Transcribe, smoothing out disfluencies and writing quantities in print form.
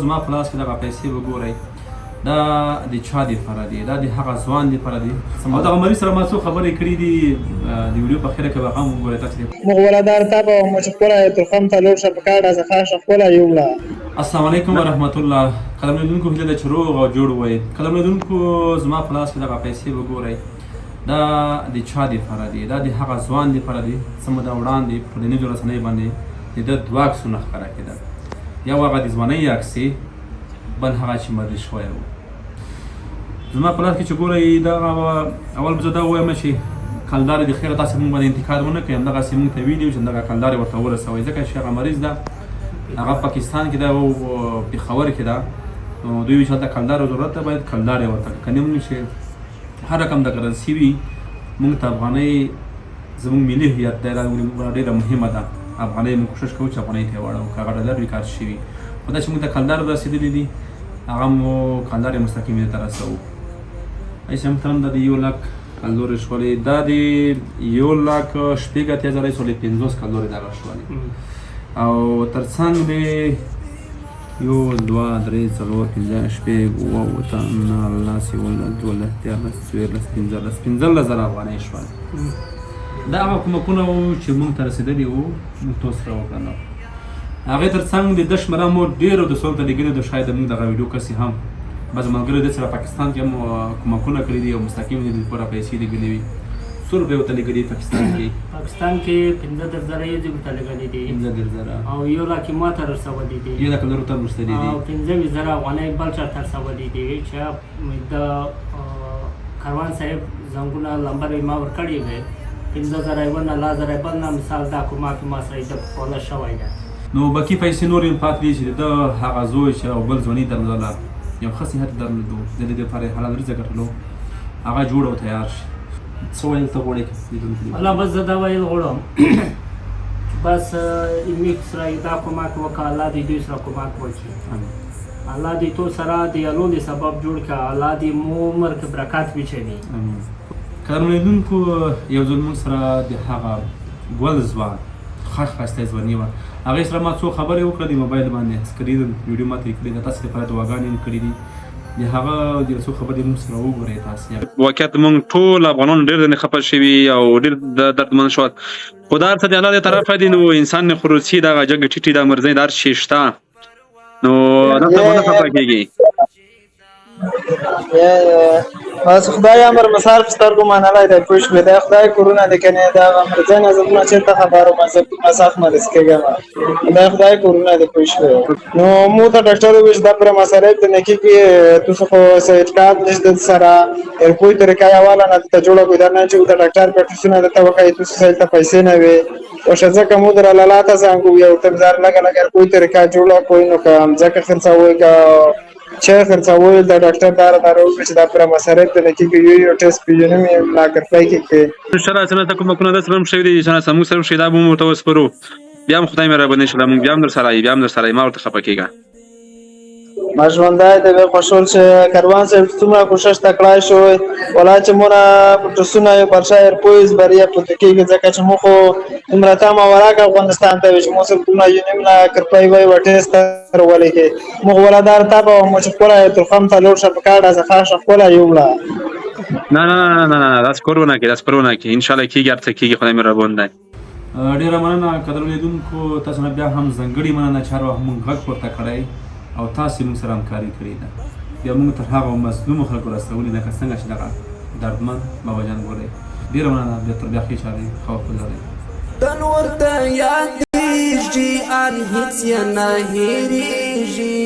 زما په لاس کې دغه پیسې وګورئ دا د چا دپاره دي دا د هغه ځوان دپاره دي او دغه مریض سره ما څو خبرې کړي دي د ویډیو په اخره کې به هم وګورئ تاسې موږ ولادار ته به مو چې خپله ترخم ته لوړ شه په کاډه څخه شه خپله یوړه. السلام علیکم ورحمت الله. قدم لیدونکو هیله ده چې روغ او جوړ وئ. قدم لیدونکو زما په لاس کې دغه پیسې وګورئ دا د چا دپاره دي دا د هغه ځوان دپاره دي څه موده وړاندې په ټولنیزو رسنیو باندې د ده دوه عکسونه ښکاره کېدل. یو هغه د ځوانۍ عکس بل هغه چې مریض شوی و. زما په لاس کې چې ګورئ دغه اول به زه دا ووایم چې کلدارې د خیره تاسې موږ باندې انتقاد ونه کړئ همدغسې موږ ته ویلي وو چې همدغه کلدارې ورته ورسوئ ځکه چې هغه مریض ده هغه پاکستان کې ده او پېښور کې ده نو دوی ویل چې هلته کلدارو ضرورت ده باید کلدارې ورته که نه موږ چې هر رقم د کرنسي وي موږ ته افغانۍ زموږ ملي هویت دی دا ډېره مهمه ده افغانۍ موږ کوشش کوو چې افغانۍ ته یې واړوو که هغه ډالر وي کار شوي خو دا چې موږ ته کلدار رسېدلي دي هغه مو کلدارې مستقیم دې ته رسوو. ایسې محترم دا د 1,00,000 کلدورې شولې دا د 1,60,050 کلدورې دغه شولې او تر څنګ د 1 2 3 4 5 6 7 8 9 10 11 12 15 افغانۍ شول. دا هغه کومکونه وو چې موږ ته رسېدلي وو موږ تاسو سره وکړل. هغې تر څنګ د ده شمېره مو ډېرو دوستانو ته لیږلې ده شاید موږ دغه ویډیو کسې هم بعضې ملګرو دې سره پاکستان کې هم کومکونه کړي دي او مستقیم دې لپاره پیسې لیږلې وي 100 روپۍ ورته لیږلي پاکستان کې 15,000 یې ورته لیږلي دي 15,000 او 1,00,000 ما ته رسولي دي 1,00,000 ورته رسېدلي دي او 15,000 افغانۍ بل چا ته رسولي دي چې د کاروان صاحب زنګونه لمبر یې ما ورکړې وې 15,000 یې ورنه 10,000 یې بل نه مثال دا کومک ما سره د پخوله شوی ده نو باقي پیسې نور یې پاتې دي چې د ده هغه زوی چې او بل ځواني درلودله یو ښه صحت یې درلودو د دې دپاره یې حلال رزق ګټلو هغه جوړ او تیار شي. څه ویل ته غواړې الله بس زه دا ویل غواړم بس علمي سره دا کومک وکړه الله دې دوی سره کومک وکړي الله دې تو سره د یلولې سبب جوړ کړه الله دې مو عمر کې برکات وچوي. قدرمن لیدونکو یو ځل موږ سره د هغه ګل ځوان ښایسته ځواني وه هغې سره ما څو خبرې وکړه د موبایل باندې سکرین ویډیو ما ترې کړې ده تاسې دپاره دعاګانې هم کړي دي د هغه د څو خبرې موږ سره وګورئ تاسې. واقعیت موږ ټول افغانان ډېر ځینې خفه شوي او ډېر دردمند شول خو دا هر څه د الله د طرفه دي نو انسان نه خروسي دغه جګې ټیټې دا مرضۍ دا هر شی شته نو دلته به نه خفه کېږي. بس خدای امر مثال په سترګو منلی دی پوه شوې دی خدای کورونه دی که نه د هغه مرضۍ نه زموږ چېرته خبرو مساف مریض کېږم دا خدای کورونه دی پوه شوې نو مو ته ډاکټر وویل چې دا پرې مصارف ته نه کېږي تاسو خو سرټیفیکات نشته سره روپۍ طریقه یې اوله نه درته جوړه کړو دا نه چې ورته ډاکټر په ټسونه درته وښایي تاسو سره دلته پیسې نه وي وشه ځکه مو در الله ته زنګ وویل ورته بزار لږه لږه روپۍ طریقه جوړه کړئ نو که ځکه خرڅوئ که چه خرڅول د ډاکټر داره وکړي چې دا پوره مصارف ته نه کېږي یو ټسټ پېژنم یې لاکرپی کې کړي انشاءالله څه نه ته کومکونه داسې هم شوي دي چې موږ سره شي دا به مو ورته وسپارو بیا هم خدای مهرباني وشله موږ بیا هم در سره یو بیا هم در سره یو مه ورته خفه کېږه. ما ژوندی دی ویې خوښول چې کاروان صاحب څومره کوښښ تکړه شوی ولا چې مونه په ټسونه یې برشا ایرپویز بریا پورته کېږي ځکه چې موږ خو دومره تمه وراکه افغانستان ته وي چې موږ سره دومره یو نیم لاکرپۍ وایي و ټسټ ته ولیکې موږ ولادار ته به مو چې خپله ترخم ته لوړ شه په کاډه څخه شه خپله یوړه. نه داسې کار ونه کړې داسې کار ونه کړې انشاءالله کېږي هر څه کېږي خدای مهربان دی. ډېره مننه قدرمن لیدونکو تاسو نه بیا هم ځانګړې مننه چې هر وخت موږ غږ پورته کړی او تاسې موږ سره همکاري کړې ده بیا موږ تر هغو مظلومو خلکو رسولي لکه څنګه چې دغه دردمند بابا جان ګورئ ډېره مننه بیا تر بیا ښې چارې ښه وخت ولرئ. تنور ته یادېږي ان هېڅ یې نه هېرېږي